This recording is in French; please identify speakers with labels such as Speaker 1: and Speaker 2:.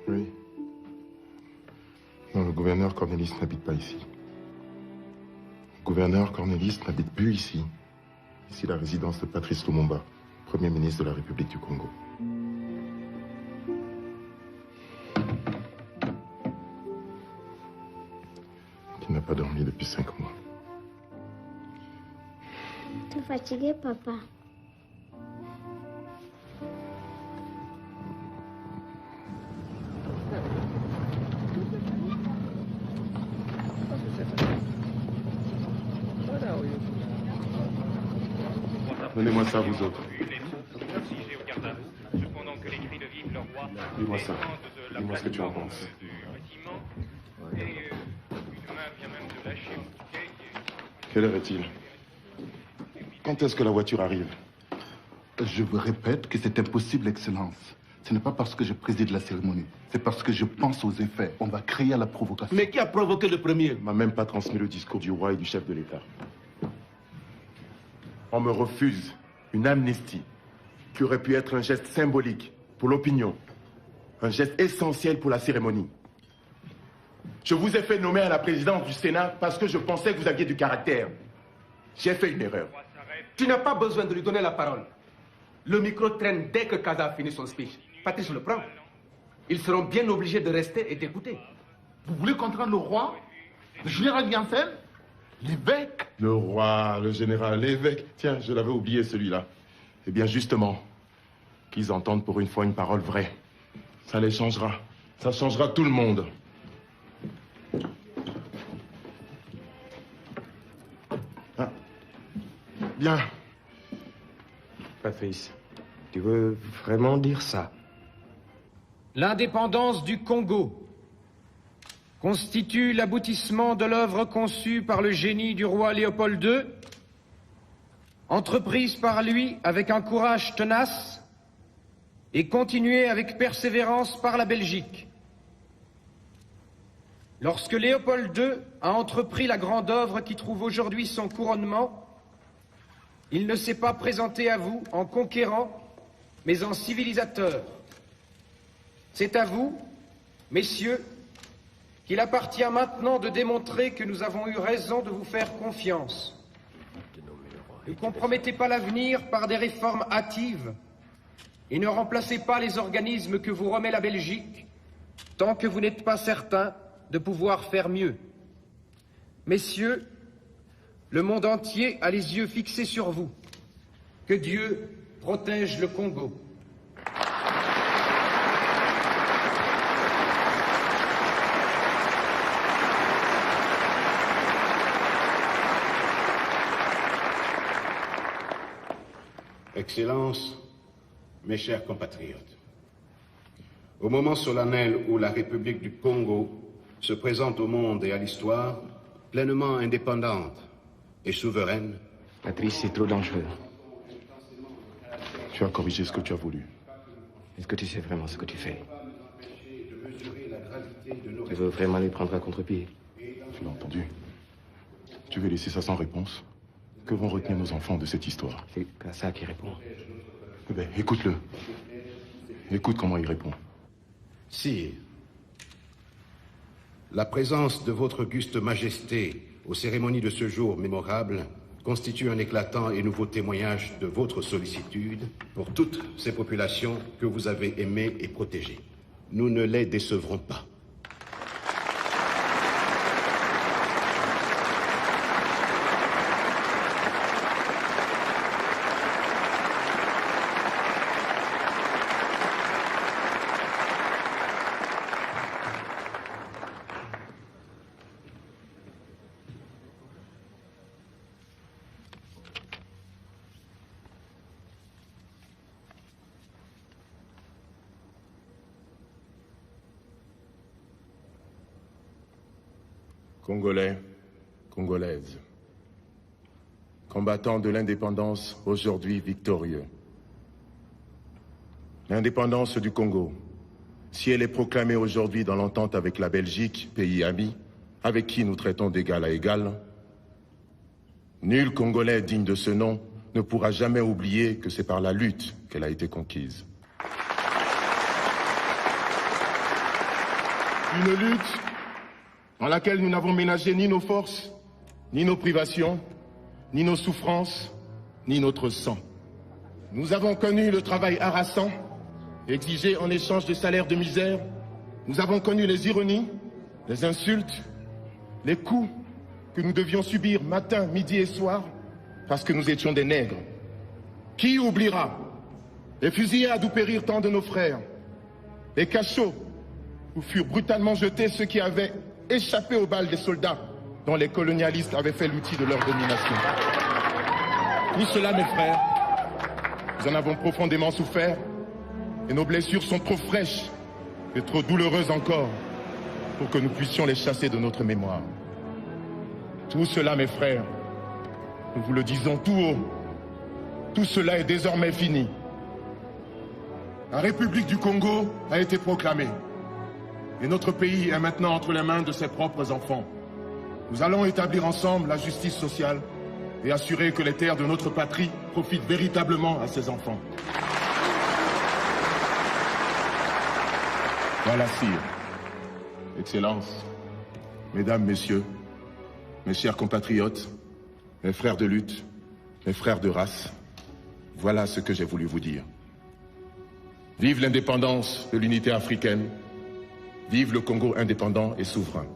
Speaker 1: Oui. Non, le gouverneur Cornelis n'habite pas ici. Le gouverneur Cornelis n'habite plus ici. Ici, la résidence de Patrice Lumumba, Premier ministre de la République du Congo. Qui n'a pas dormi depuis 5 mois.
Speaker 2: T'es fatigué, papa?
Speaker 1: Donnez-moi ça, vous autres. Dis-moi ça. Dis-moi ce que tu en penses. Quelle heure est-il? Quand est-ce que la voiture arrive?
Speaker 3: Je vous répète que c'est impossible, Excellence. Ce n'est pas parce que je préside la cérémonie. C'est parce que je pense aux effets. On va créer la provocation.
Speaker 4: Mais qui a provoqué le premier?
Speaker 1: On m'a même pas transmis le discours du roi et du chef de l'État. On me refuse une amnistie qui aurait pu être un geste symbolique pour l'opinion, un geste essentiel pour la cérémonie. Je vous ai fait nommer à la présidence du Sénat parce que je pensais que vous aviez du caractère. J'ai fait une erreur.
Speaker 4: Tu n'as pas besoin de lui donner la parole. Le micro traîne dès que Kaza a fini son speech. Patrice le prend. Ils seront bien obligés de rester et d'écouter.
Speaker 3: Vous voulez contraindre le roi, le général Biancel, l'évêque?
Speaker 1: Le roi, le général, l'évêque. Tiens, je l'avais oublié celui-là. Eh bien, justement, qu'ils entendent pour une fois une parole vraie. Ça les changera. Ça changera tout le monde. Ah. Bien.
Speaker 5: Patrice, tu veux vraiment dire ça?
Speaker 6: L'indépendance du Congo constitue l'aboutissement de l'œuvre conçue par le génie du roi Léopold II, entreprise par lui avec un courage tenace et continuée avec persévérance par la Belgique. Lorsque Léopold II a entrepris la grande œuvre qui trouve aujourd'hui son couronnement, il ne s'est pas présenté à vous en conquérant, mais en civilisateur. C'est à vous, messieurs, qu'il appartient maintenant de démontrer que nous avons eu raison de vous faire confiance. Ne compromettez pas l'avenir par des réformes hâtives et ne remplacez pas les organismes que vous remet la Belgique tant que vous n'êtes pas certain de pouvoir faire mieux. Messieurs, le monde entier a les yeux fixés sur vous. Que Dieu protège le Congo.
Speaker 7: Excellences, mes chers compatriotes, au moment solennel où la République du Congo se présente au monde et à l'histoire pleinement indépendante et souveraine.
Speaker 5: Patrice, c'est trop dangereux.
Speaker 1: Tu as corrigé ce que tu as voulu.
Speaker 5: Est-ce que tu sais vraiment ce que tu fais? Tu veux vraiment les prendre à contre-pied?
Speaker 1: Tu l'as entendu. Tu veux laisser ça sans réponse? Que vont retenir nos enfants de cette histoire?
Speaker 5: C'est ça qui répond.
Speaker 1: Eh bien, écoute-le. Écoute comment il répond.
Speaker 7: Sire, la présence de votre auguste majesté aux cérémonies de ce jour mémorable constitue un éclatant et nouveau témoignage de votre sollicitude pour toutes ces populations que vous avez aimées et protégées. Nous ne les décevrons pas.
Speaker 1: Congolais, Congolaises, combattants de l'indépendance aujourd'hui victorieux. L'indépendance du Congo, si elle est proclamée aujourd'hui dans l'entente avec la Belgique, pays ami, avec qui nous traitons d'égal à égal, nul Congolais digne de ce nom ne pourra jamais oublier que c'est par la lutte qu'elle a été conquise. Une lutte dans laquelle nous n'avons ménagé ni nos forces, ni nos privations, ni nos souffrances, ni notre sang. Nous avons connu le travail harassant, exigé en échange de salaires de misère. Nous avons connu les ironies, les insultes, les coups que nous devions subir matin, midi et soir parce que nous étions des nègres. Qui oubliera les fusillades où périrent tant de nos frères, les cachots où furent brutalement jetés ceux qui avaient échappé aux balles des soldats dont les colonialistes avaient fait l'outil de leur domination. Tout cela, mes frères, nous en avons profondément souffert et nos blessures sont trop fraîches et trop douloureuses encore pour que nous puissions les chasser de notre mémoire. Tout cela, mes frères, nous vous le disons tout haut, tout cela est désormais fini. La République du Congo a été proclamée et notre pays est maintenant entre les mains de ses propres enfants. Nous allons établir ensemble la justice sociale et assurer que les terres de notre patrie profitent véritablement à ses enfants. Voilà, sire, Excellences, Mesdames, Messieurs, mes chers compatriotes, mes frères de lutte, mes frères de race, voilà ce que j'ai voulu vous dire. Vive l'indépendance de l'unité africaine, vive le Congo indépendant et souverain.